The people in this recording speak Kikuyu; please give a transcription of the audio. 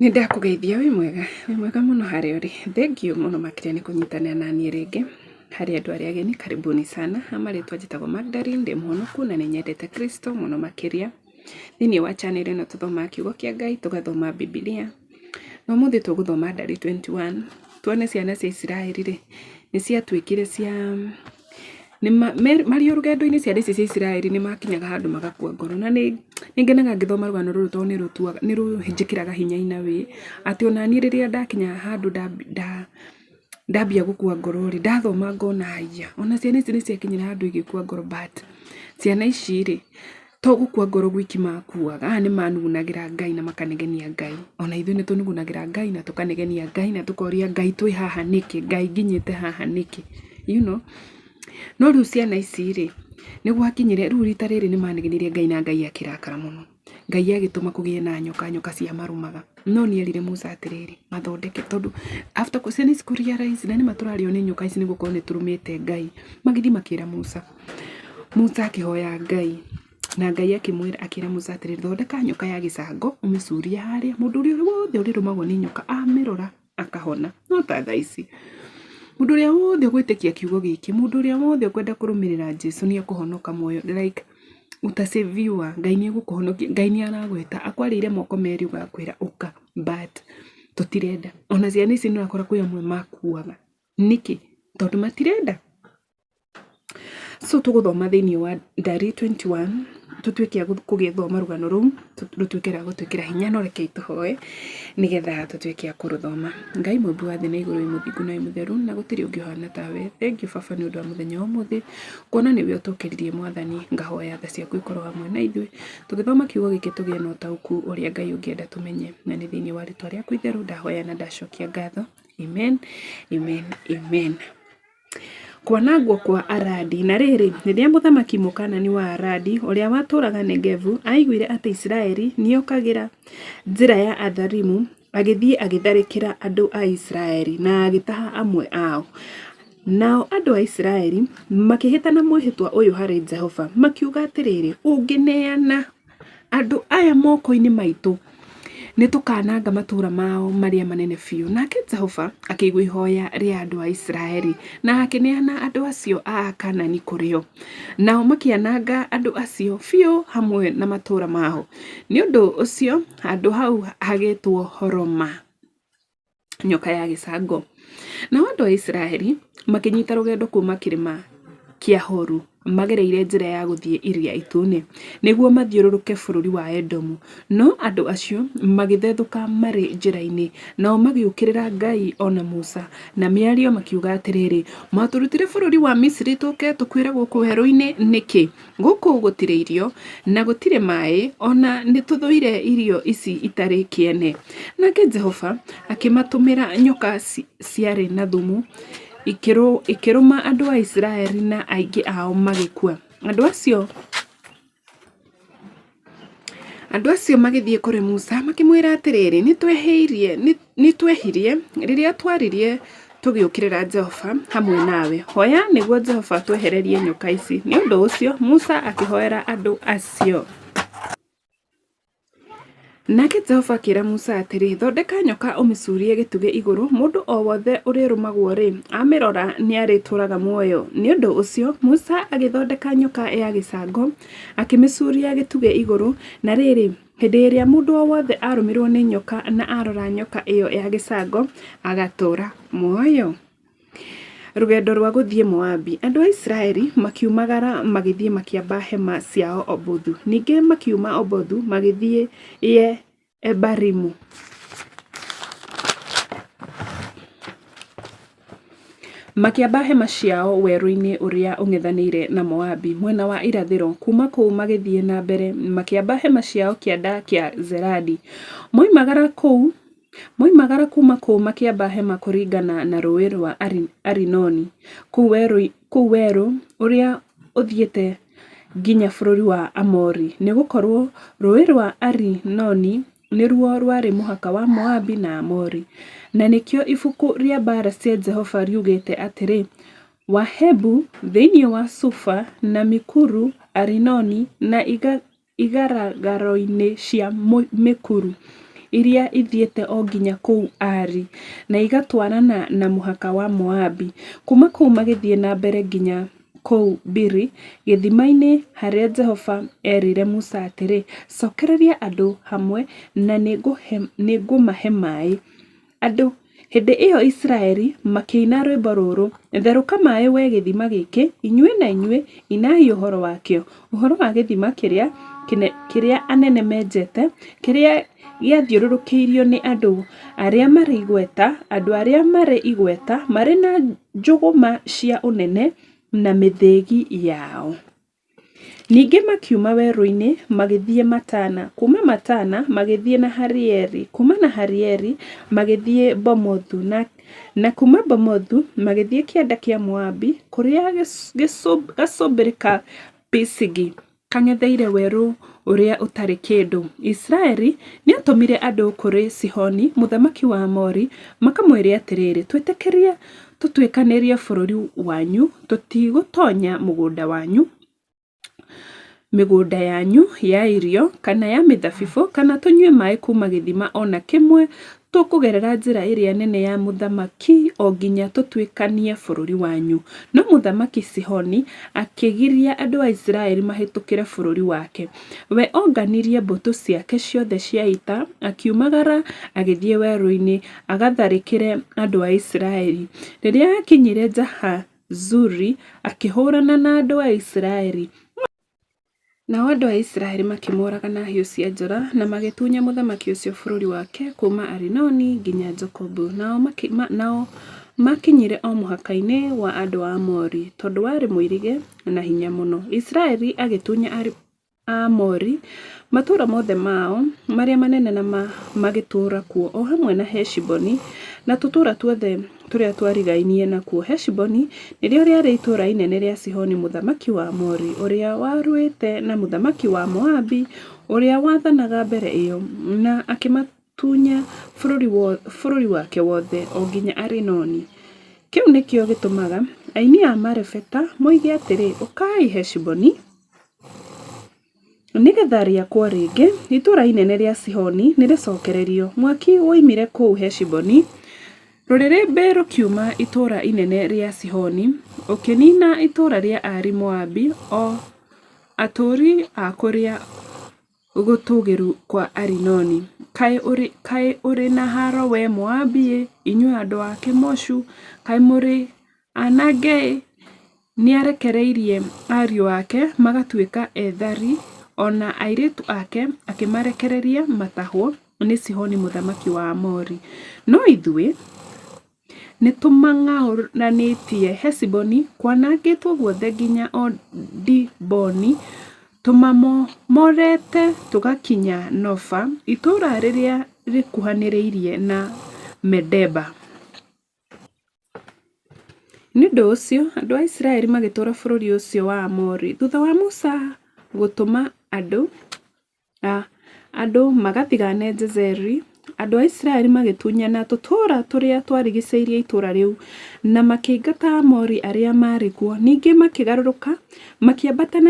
Nindakugeithia wi mwega muno haria uri. Thank you muno makiria ni kunyitanira na nie ringi hari andu aria ageni. Karibuni sana. Amaritwa njitagwo ndari, ndi muhonoku na ninyendete Kristo muno makiria. Thiini wa channel ino tuthoma kiugo kia Ngai, tugathoma Biblia. No muthi tuguthoma ndari 21. Tuone ciana cia Israeli ri ni ciatuikire cia Mario rugendo-ini cia cia Israeli ni makinyaga handu magakua ngoro, na ni ngenaga ngithoma rugano ruru to ni ruhinjikiraga hinya-ina wi ati ona ni riria ndakinya handu ndambia gukua ngoro ri ndathoma ngona aya ona ciana ici ni ciakinyira handu igikua ngoro, but ciana ici ri to gukua ngoro gwiki makuaga ni manugunagira Ngai na makanegenia Ngai. Ona ithuĩ ni tunugunagira Ngai na tukanegenia Ngai na tukoria Ngai twi haha niki, Ngai nginyite haha niki, you know. No riu ciana ici ri ni gwakinyire riu rita riri ni manegenirie Ngai na Ngai akirakara muno. Ngai agituma kugie na nyoka cia marumaga. No ni erire Musa atiriri mathondeke tondu after ciana ici kurealize na ni maturario ni nyoka ici ni gukorwo ni turumite Ngai, magithi makira Musa akihoya Ngai na Ngai akimwira akira Musa atiriri thondeka nyoka ya gicango umicuria haria mundu uria wothe urirumagwo ni nyoka amirora akahona. No ta thaa ici mundu uria wothe gwitikia kiugo giki, mundu uria wothe kwenda kurumirira Jesu ni akuhonoka moyo, like utaseviwa Ngai ni gukuhonokia. Ngai ni aragweta akwarire moko meri ugakwira uka, but tutirenda. Ona ciana ici no akora kwi amwe makuaga niki tondu matirenda. So tuguthoma thiini wa ndari 21 tutuikia kugithoma rugano ruu rutuikira gutwikira hinya. No reke ituhoe nigetha tutuikia kuruthoma. Ngai mumbi wa thi na iguru imuthingu na imutheru na gutiri ungihana tawe. Thank you Baba ni undu wa muthenya umuthi kuona niwe utukiririe Mwathani. Ngahoya tha ciaku ikorwo hamwe na ithui tugithoma kiugo giki tugie na utauku uria Ngai ungienda tumenye, na ni thiini wa ritwa riaku itheru ndahoya na ndacokia ngatho. Amen, amen, amen. Kwanagwo Kwa Aradi. Na riri riria muthamaki Mukana ni wa Aradi uria waturaga Negevu aiguire ati Israeli niokagira njira ya Atharimu, agithie agitharikira andu a Israeli na agitaha amwe ao. Nao andu a Israeli makihitana mwihitwa uyu hari Jehova makiuga atiriri, ungineana andu aya moko-ini maitu ni tukananga matura mao maria manene fiu. Nake Jehova akigwa ihoya ria andu a Israeli na akineana andu acio a Kanani kurio, nao makiananga andu acio fiu hamwe na matura mao. Ni undu ucio andu hau hagitwo Horoma, nyoka ya gicango. Na andu a Israeli makinyita rugendo kuma kirima kia Horu magereire njira ya guthie Iria Itune niguo mathiururuke bururi wa Edomu. No andu acio magithethuka mari njira-ini, nao magiukirira Ngai ona Musa na miario makiuga atiriri, maturutire bururi wa Misiri tuke tukwira guku werũ-ini niki? Guku gutire irio na gutire mai, ona ni tuthuire irio ici itari kiene. Nake Jehova akimatumira nyoka ciari na thumu ikiruma andu a Israeli na aingi ao magikua. Andu acio magithie kuri Musa makimwira atiriri, ni twehirie riria twaririe tugiukirira Jehova hamwe nawe. Hoya niguo Jehova twehererie nyoka ici. Ni undu ucio Musa akihoera andu acio. Nake Jehova akira Musa atiri, thondeka nyoka umicurie gituge iguru, mundu o wothe urirumagwo ri amirora ni arituraga muoyo. Ni undu ucio Musa agithondeka nyoka ya gicango akimicuria gituge iguru, na riri hindi iria mundu o wothe arumirwo ni nyoka na arora nyoka iyo ya gicango agatura muoyo. Rugendo rwa guthie Moabi. Andu a Israeli makiumagara magithie makiamba hema ciao Obothu. Ningi makiuma Obothu magithie Ebarimu. Makiamba hema ciao weru-ini uria ung'ethanire na Moabi mwena wa irathiro. Kuma kuu magithie na mbere makiamba hema ciao kianda kia Zeradi. Moimagara kuma kuu makiamba hema kuringana na rũĩ rwa Arinoni kuu weru uria uthiete nginya bururi wa Amori, ni gukorwo rũĩ rwa Arinoni niruo rwari muhaka wa Moabi na Amori. Na nikio ibuku ria mbara cia Jehova riugite atiri, Wahebu thiini wa Sufa na Mikuru, Arinoni na igaragaro-ini cia Mikuru iria ithiete o nginya kuu Ari na igatwarana na muhaka wa Moabi. Kuma kuu magithie na mbere nginya kuu Biri githima-ini haria Jehova erire Musa atiri, cokereria andu hamwe na nigumahe mai. Andu hindi iyo Israeli makiina rwimbo ruru, theruka mai we githima giki, inyue na inyue inahi uhoro wakio. Uhoro wa githima kiria anene menjete, kiria giathiururukiirio ni andu aria mari igweta, andu aria mari igweta mari na njuguma cia unene na mithegi yao. Ningi makiuma weru-ini magithie Matana, kuma Matana magithie na Harieri, kuma na Harieri magithie Bomothu na kuma Bomothu magithie kianda kia Moabi kuria gacumbirika Pisigi kangetheire weru uria utari kindu. Israeli ni atumire andu kuri Sihoni muthamaki wa Amori makamwire atiriri, twitikirie tutwikanirie bururi wanyu, tutigutonya mugunda wanyu, migunda yanyu ya irio kana ya mithabibu kana tunywe mai kuma githima ona kimwe, tukugerera njira iria nene ya muthamaki o nginya tutwikanie bururi wanyu. No muthamaki Sihoni akigiria andu a Israeli mahitukire bururi wake. We onganirie mbutu ciake ciothe cia ita, akiumagara agithie weru-ini agatharikire andu a Israeli. Riria akinyire Jahazuri akihurana na andu a Israeli. Na andu a Israeli makimuraga na hiu cia njora na magitunya muthamaki ucio bururi wake kuma Arinoni nginya Jakobu. Nao makinyire o muhaka-ini wa andu a Amori tondu wari muirige na hinya muno. Israeli agitunya Amori matura mothe mao maria manene na magitura kuo o hamwe na Heshiboni na tutura tuothe turia twarigainie nakuo. Heshiboni nirio riari itura inene ria Sihoni muthamaki wa Amori uria waruite na muthamaki wa Moabi uria wathanaga mbere iyo, na akimatunya bururi wake wothe o nginya Arinoni. Kiu nikio gitumaga aini a marebeta moige atiri, ukai Heshiboni nigetha riakwo ringi itura inene ria Sihoni niricokererio. Mwaki woimire kuu Heshiboni, ruriri rukiuma itura inene ria Sihoni ukinina itura ria Ari Moabi o aturi a kuria gutugiru kwa Arinoni. Kai uri na haro we Moabi, inyue andu a Kemoshu, kai muri anage. Niarekereirie ariu ake magatwika ethari, ona airitu ake akimarekereria matahwo ni Sihoni muthamaki wa Amori. No ithui nitumang'auranitie Heshiboni kwanangitwo guothe nginya o Diboni, tumamomorete tugakinya Nofa, itura riria rikuhaniriirie na Medeba. Ni undu ucio andu a Israeli magitura bururi ucio wa Amori. Thutha wa Musa gutuma andu magathigane Jezeri, andu a Israeli magitunyana tutura turia twarigiceirie itura riu na makingata Amori aria mari kuo. Ningi makigaruruka makiambata